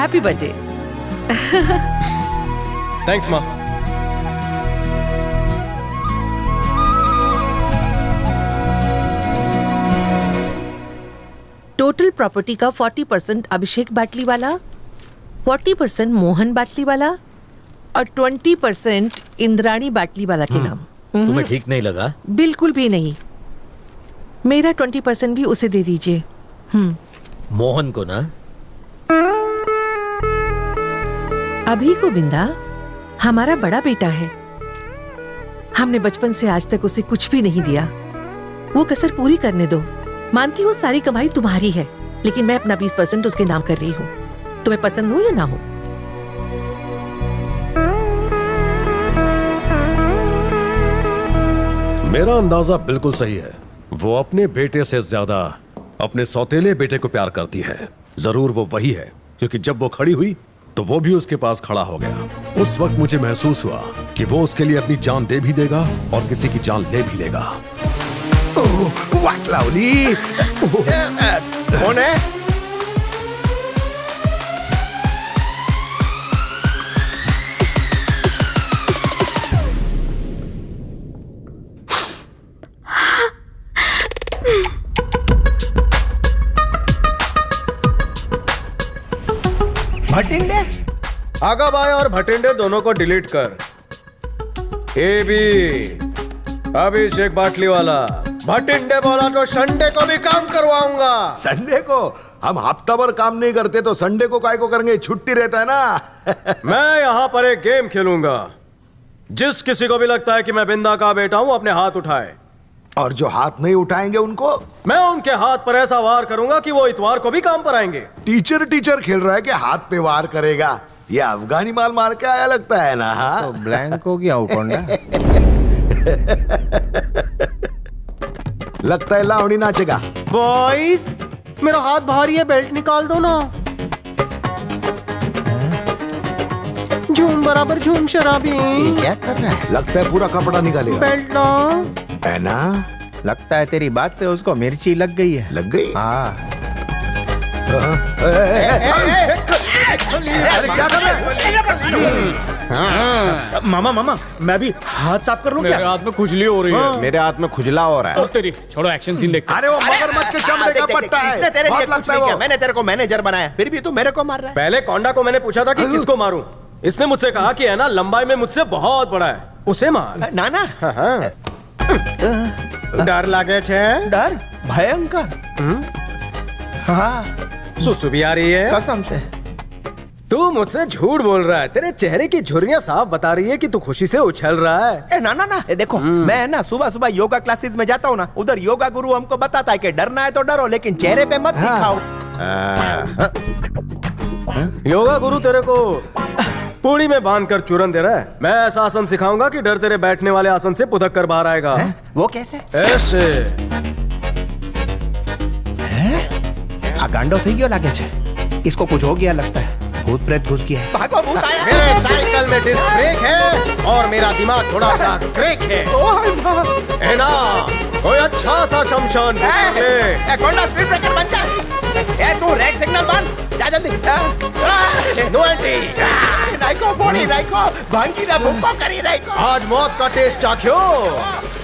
Happy birthday. Thanks माँ। Total property का 40% अभिषेक बाटली वाला, 40% मोहन बाटली वाला और 20% इंद्राणी बाटली वाला के नाम। तुम्हें ठीक नहीं लगा? बिल्कुल भी नहीं। मेरा 20% भी उसे दे दीजिए। मोहन को ना? अभी को बिंदा हमारा बड़ा बेटा है। हमने बचपन से आज तक उसे कुछ भी नहीं दिया। वो कसर पूरी करने दो। मानती हूँ सारी कमाई तुम्हारी है, लेकिन मैं अपना 20% उसके नाम कर रही हूँ। तुम्हें पसंद हो या ना हो। मेरा अंदाजा बिल्कुल सही है। वो अपने बेटे से ज्यादा अपने सौतेले बेटे को प्यार करती है। जरूर वो वही है, क्योंकि जब वो खड़ी हुई तो वो भी उसके पास खड़ा हो गया। उस वक्त मुझे महसूस हुआ कि वो उसके लिए अपनी जान दे भी देगा और किसी की जान ले भी लेगा। वाह लावली, कौन है? भटिंडे? आगा बाय और भटिंडे दोनों को डिलीट कर। ए भी अभिषेक बाटली वाला। भटिंडे बोला तो संडे को भी काम करवाऊंगा। संडे को? हम हफ्ता भर काम नहीं करते तो संडे को काय को करेंगे? छुट्टी रहता है ना। मैं यहाँ पर एक गेम खेलूंगा। जिस किसी को भी लगता है कि मैं बिंदा का बेटा हूँ, अपने हाथ उठाए। और जो हाथ नहीं उठाएंगे उनको? मैं उनके हाथ पर ऐसा वार करूंगा कि वो इतवार को भी काम पर आएंगे। टीचर खेल रहा है कि हाथ पे वार करेगा? ये अफगानी माल मार के आया लगता है ना। हाँ तो ब्लैंक हो गया उकोंडा। लगता है लावणी नाचेगा। बॉयज, मेरा हाथ भारी है, बेल्ट निकाल दो ना। झूम बराबर झूम शराबी। क्या कर रहा है? लगता है पूरा कपड़ा निकालेगा। बेल्ट ना है ना? लगता है तेरी बात से उसको मिर्ची लग गई है। लग गई? हाँ। अरे क्या कर रहे हाँ। मामा मैं भी हाथ साफ कर लूं क्या? मेरे हाथ में खुजली हो रही है। मेरे हाथ में खुजला हो रहा है। तेरी छोड़ो, एक्शन सीन देखते। अरे वो मगरमच्छ के चमड़े का पट्टा है। इसने तेरे लिए बहुत कुछ लगता है नहीं वो। किया। मैंने तेरे को मैनेजर बनाया, फिर भी तू मेरे को मार रहा है। पहले कोंडा को मैंने पूछा था कि किसको मारूं। इसने मुझसे कहा कि है ना, लंबाई में मुझसे बहुत बड़ा है, उसे मार। ना ना, डर लागे छे? डर भयंकर। हाँ, सुसु भी आ रही है। कसम से। तू मुझसे झूठ बोल रहा है। तेरे चेहरे की झुर्रियां साफ बता रही है कि तू खुशी से उछल रहा है। ना ना ना, देखो मैं ना सुबह सुबह योगा क्लासेस में जाता हूँ ना, उधर योगा गुरु हमको बताता है कि डरना है तो डरो, लेकिन चेहरे पे मत दिखाओ। योगा गुरु तेरे को पूड़ी में बांधकर चूरन दे रहा है। मैं ऐसा आसन सिखाऊंगा कि डर तेरे बैठने वाले आसन से पुदक कर बाहर आएगा। वो कैसे? ऐसे। गांडो थी गयो लागे छे। इसको कुछ हो गया लगता है। भूत प्रेत घुस गया है। भागो, भूत आया। मेरे साइकिल में डिस्क ब्रेक है और मेरा दिमाग थोड़ा सा क्रेक है। है ना? कोई अच्छा सा शमशान ले। कोंडा स्पीड ब्रेकर बन जा। तू रेड सिग्नल बंद, जा जल्दी। No entry. नाइको बॉडी नाइको, भांगी ना भूखो करी नाइको। आज मौत का टेस्ट चाख्यो।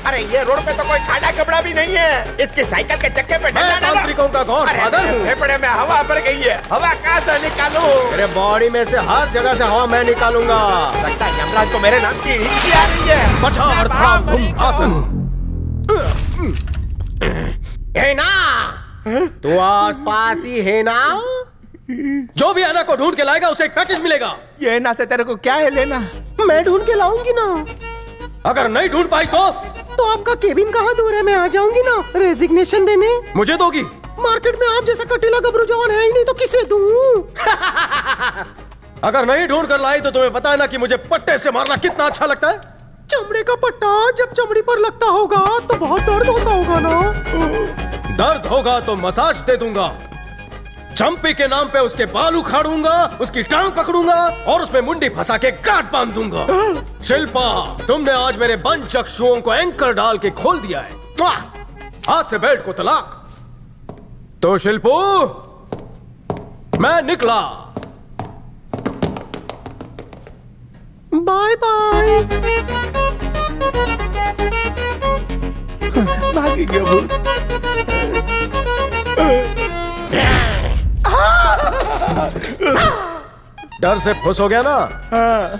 अरे ये रोड पे तो कोई खाड़ा कपड़ा भी नहीं है। इसके साइकिल के चक्के पे मैं तांत्रिकों का गॉडफादर हूँ। फेफड़े में हवा भर गई है। हवा कहाँ से निकालूं? मेरे बॉडी में से हर जगह से हवा मैं निकालूंगा। लगता है यमराज को मेरे नाम की हिचकी आ रही है। पछाड़ धड़ाम धूम आसन। है ना? तू आस पास ही है ना? जो भी आना को ढूंढ के लाएगा उसे एक पैकेज मिलेगा। ये ना से तेरे को क्या है लेना? मैं ढूंढ के लाऊंगी ना। अगर नहीं ढूंढ पाई तो आपका केबिन कहाँ दूर है? मैं आ जाऊंगी ना रेजिग्नेशन देने। मुझे दोगी? मार्केट में आप जैसा कटीला गबरू जवान है ही नहीं, तो किसे दूं? अगर नहीं ढूंढ कर लाई तो तुम्हें पता है ना कि मुझे पट्टे से मारना कितना अच्छा लगता है। चमड़े का पट्टा जब चमड़ी पर लगता होगा तो बहुत दर्द होता होगा ना। दर्द होगा तो मसाज दे दूंगा। चंपी के नाम पे उसके बाल उखाड़ूंगा, उसकी टांग पकड़ूंगा और उसमें मुंडी फंसा के गांठ बांध दूंगा। शिल्पा, तुमने आज मेरे बंद चक्षुओं को एंकर डाल के खोल दिया है। आज से बेल्ट को तलाक। तो शिल्पू, मैं निकला। Bye bye. भागी गया भूत। डर से खुश हो गया ना?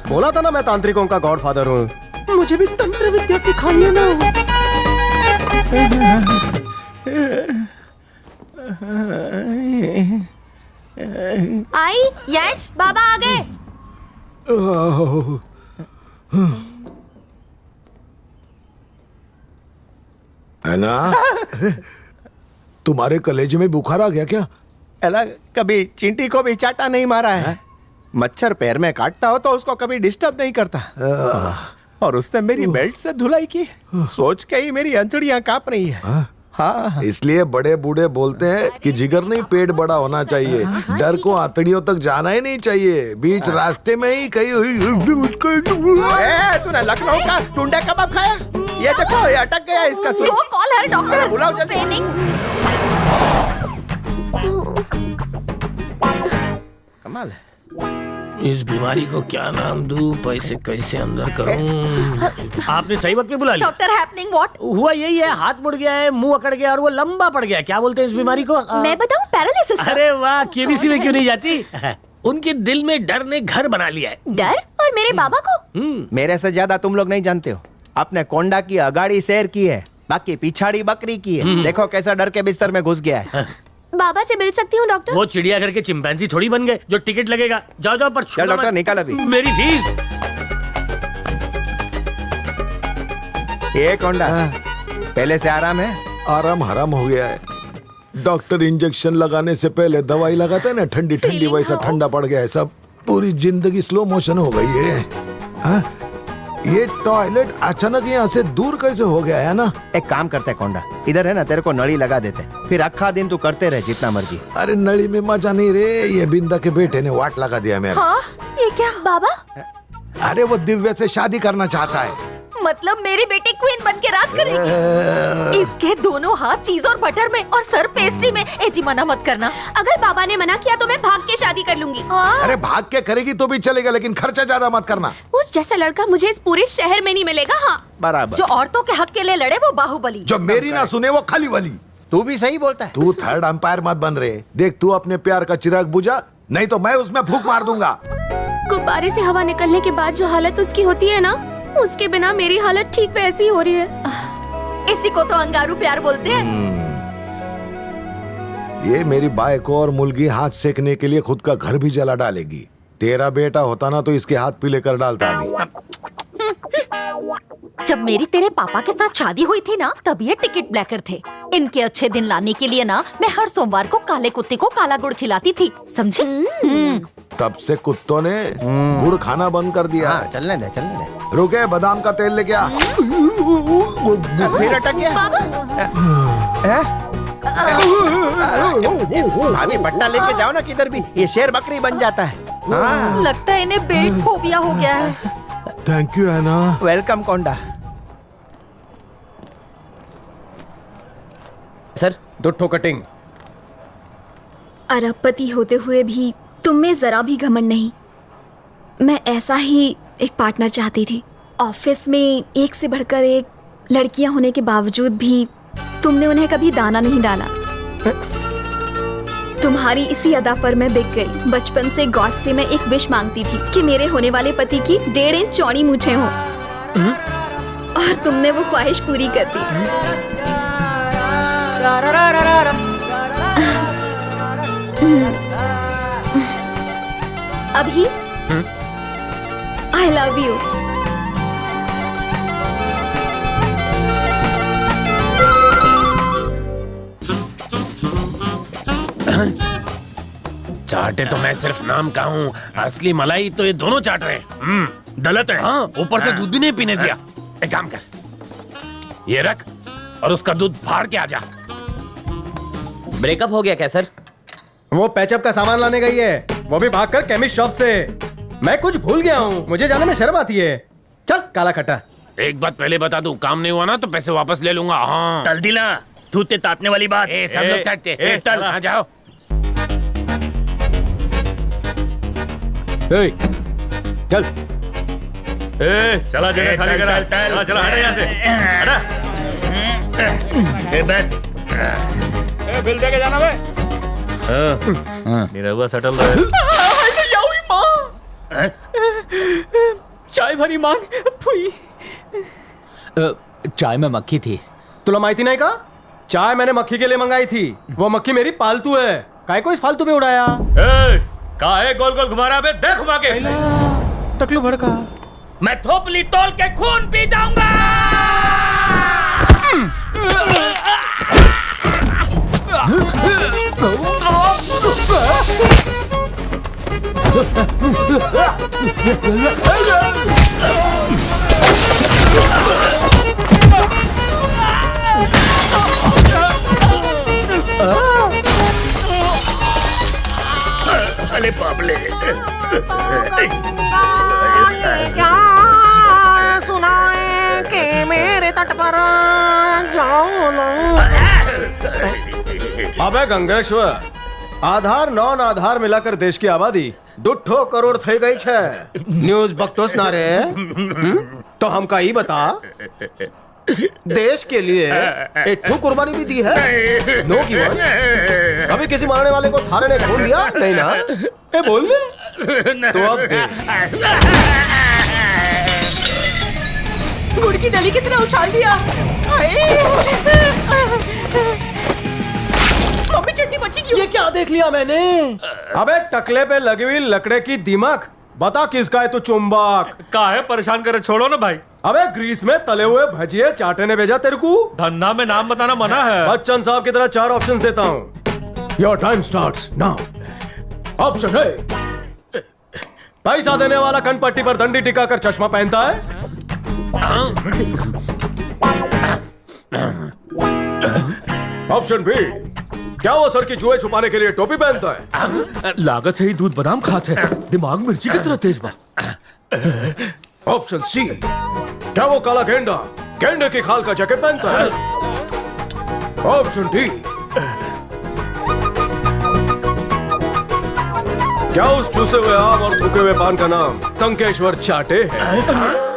बोला था ना मैं तांत्रिकों का गॉडफादर हूँ। मुझे भी तंत्र विद्या सिखाइए ना। आई यश बाबा आ गए। है ना? तुम्हारे कलेजे में बुखार आ गया क्या? अला कभी चींटी को भी चाटा नहीं मारा है? मच्छर पैर में काटता हो तो उसको कभी डिस्टर्ब नहीं करता। और उसने मेरी बेल्ट से धुलाई की, सोच के ही मेरी अंतड़ियां कांप रही है। हाँ, इसलिए बड़े बूढ़े बोलते हैं कि जिगर नहीं पेट बड़ा होना चाहिए, डर को आंतड़ियों तक जाना ही नहीं चाहिए, बीच रास्ते में ही कहीं तूने लखनऊ का टुंडा कबाब खाया? ये देखो ये अटक गया इसका सुर। कॉल है डॉक्टर। बुलाओ जल्दी। कमाल है। इस बीमारी को क्या नाम दूं, पैसे कैसे अंदर करूं? आपने सही वक्त पे बुला लिया। Doctor happening what? हुआ यही है, हाथ मुड़ गया है, मुंह अकड़ गया और वो लंबा पड़ गया। क्या बोलते हैं इस बीमारी को? मैं बताऊं, पैरालिसिस। अरे वाह, केबीसी में क्यों नहीं जाती? उनके दिल में डर ने घर बना लिया है। डर? और मेरे बाबा को? मेरे से ज्यादा तुम लोग नहीं जानते हो। अपने कोंडा की अगाड़ी शेर की है, बाकी पिछाड़ी बकरी की है। देखो कैसा डर के बिस्तर में घुस गया है। बाबा से मिल सकती हूँ डॉक्टर? वो चिड़ियाघर के चिंपैंजी थोड़ी बन गए जो टिकट लगेगा। जाओ जाओ, पर चल डॉक्टर निकाल अभी मेरी फीस। ये कोंडा पहले से आराम है? आराम हराम हो गया है। डॉक्टर इंजेक्शन लगाने से पहले दवाई लगाता है ना, ठंडी ठंडी, वैसा ठंडा पड़ गया है सब। पूरी जिंदगी स्लो मोशन हो गई है। हाँ? ये टॉयलेट अचानक यहाँ से दूर कैसे हो गया है ना? एक काम करते कोंडा, इधर है ना, तेरे को नली लगा देते, फिर अक्खा दिन तू करते रहे जितना मर्जी। अरे नली में मजा नहीं रे, ये बिंदा के बेटे ने वाट लगा दिया मेरा। हाँ, ये क्या बाबा? अरे वो दिव्या से शादी करना चाहता है। मतलब मेरी बेटी क्वीन बन के राज करेगी? इसके दोनों हाथ चीज और बटर में और सर पेस्ट्री में। एजी मना मत करना। अगर बाबा ने मना किया तो मैं भाग के शादी कर लूंगी। अरे भाग के करेगी तो भी चलेगा, लेकिन खर्चा ज्यादा मत करना। उस जैसा लड़का मुझे इस पूरे शहर में नहीं मिलेगा। हाँ बराबर। जो औरतों के हक के लिए लड़े वो बाहुबली। जो मेरी ना सुने वो खाली वाली। तू भी सही बोलता है। तू थर्ड अंपायर मत बन रहे। देख तू अपने प्यार का चिराग बुझा, नहीं तो मैं उसमें फूंक मार दूंगा। गुब्बारे से हवा निकलने के बाद जो हालत उसकी होती है ना, उसके बिना मेरी हालत ठीक वैसी हो रही है। इसी को तो अंगारू प्यार बोलते हैं। ये मेरी बाई को और मुलगी हाथ सेकने के लिए खुद का घर भी जला डालेगी। तेरा बेटा होता ना तो इसके हाथ पीले कर डालता अभी। जब मेरी तेरे पापा के साथ शादी हुई थी ना, तब ये टिकट ब्लैकर थे। इनके अच्छे दिन लाने के लिए ना, मैं हर सोमवार को काले कुत्ते को काला गुड़ खिलाती थी, समझी? तब से कुत्तों ने गुड़ खाना बंद कर दिया। हाँ, चलने दे। रुके, बादाम का तेल लेके आ। फिर अटक गया। भाभी पट्टा लेके जाओ ना किधर भी, ये शेर बकरी बन जाता है। हाँ। लगता है इन्हें बेल्ट फोबिया हो गया है। थैंक यू है ना। वेलकम कोंडा। सर, 2 ठो कटिंग। अरबपति होते हुए भी तुम में जरा भी घमंड नहीं। मैं ऐसा ही एक पार्टनर चाहती थी। ऑफिस में एक से बढ़कर एक लड़कियां होने के बावजूद भी तुमने उन्हें कभी दाना नहीं डाला। तुम्हारी इसी अदा पर मैं बिक गई। बचपन से गॉड से मैं एक विश मांगती थी कि मेरे होने वाले पति की 1.5 इंच चौड़ी मूछें हों, और तुमने वो ख्वाहिश पूरी कर दी। अभी आई लव यू। चाटे तो मैं सिर्फ नाम का हूँ, असली मलाई तो ये दोनों चाट रहे हैं। गलत है। हाँ, ऊपर से दूध भी नहीं पीने दिया। एक काम कर, ये रख और उसका दूध फाड़ के आ जा। ब्रेकअप हो गया क्या सर? वो पैचअप का सामान लाने गई है, वो भी भागकर केमिस्ट शॉप से। मैं कुछ भूल गया हूँ, मुझे जाने में शर्म आती है। चल काला खट्टा। एक बात पहले बता दूं, काम नहीं हुआ ना तो पैसे वापस ले लूंगा। हाँ, तल दिला, थूते तातने वाली बात। सब लोग चाटते। तल, हाँ जाओ। चल चला जगह खाली करा। चला चला हट यहाँ से, हटा। बैठ। बिल दे के जाना बे। मेरा हुआ सेटल रहा। चाय भरी मांग फुई। चाय में मक्खी थी। तुला माहिती नाही का? चाय मैंने मक्खी के लिए मंगाई थी। वो मक्खी मेरी पालतू है। काय को इस फालतू पे उड़ाया? कहा है गोल गोल घुमा रहा बे? देख घुमा के। टकलू भड़का। मैं थोपली तोल के खून पी जाऊंगा। अरे बाबले। क्या सुनाए कि मेरे तट पर अबे गंगेश्वर, आधार नॉन आधार मिलाकर देश की आबादी 2 करोड़ થઈ ગઈ છે। न्यूज बकतोस ना रे। तो हमका ही बता, देश के लिए एक कुर्बानी भी दी है? No given. अभी किसी मारने वाले को थाने ने खून दिया नहीं ना? ए बोल ले। तो अब दे। गुड़ की डली की तरह उछाल दिया। मम्मी चटनी बची क्यों? ये क्या देख लिया मैंने? अबे टकले पे लगी हुई लकड़े की दीमक। बता किसका है तू चुंबक? काहे परेशान करे, छोड़ो ना भाई। अबे ग्रीस में तले हुए भजिए चाटे ने भेजा तेरे को। धंधा में नाम बताना मना है। बच्चन साहब की तरह 4 ऑप्शंस देता हूँ। Your time starts now. Option A, पैसा देने वाला कनपट्टी पर दंडी टिकाकर चश्मा पहनता है। ऑप्शन बी, क्या वो सर की जुए छुपाने के लिए टोपी पहनता है? लागत है ही दूध बादाम खाते हैं, दिमाग मिर्ची की तरह तेज बा। ऑप्शन सी, क्या वो काला गेंडा गेंडे की खाल का जैकेट पहनता है? ऑप्शन डी, क्या उस चूसे हुए आम और थूके हुए पान का नाम संकेश्वर चाटे है?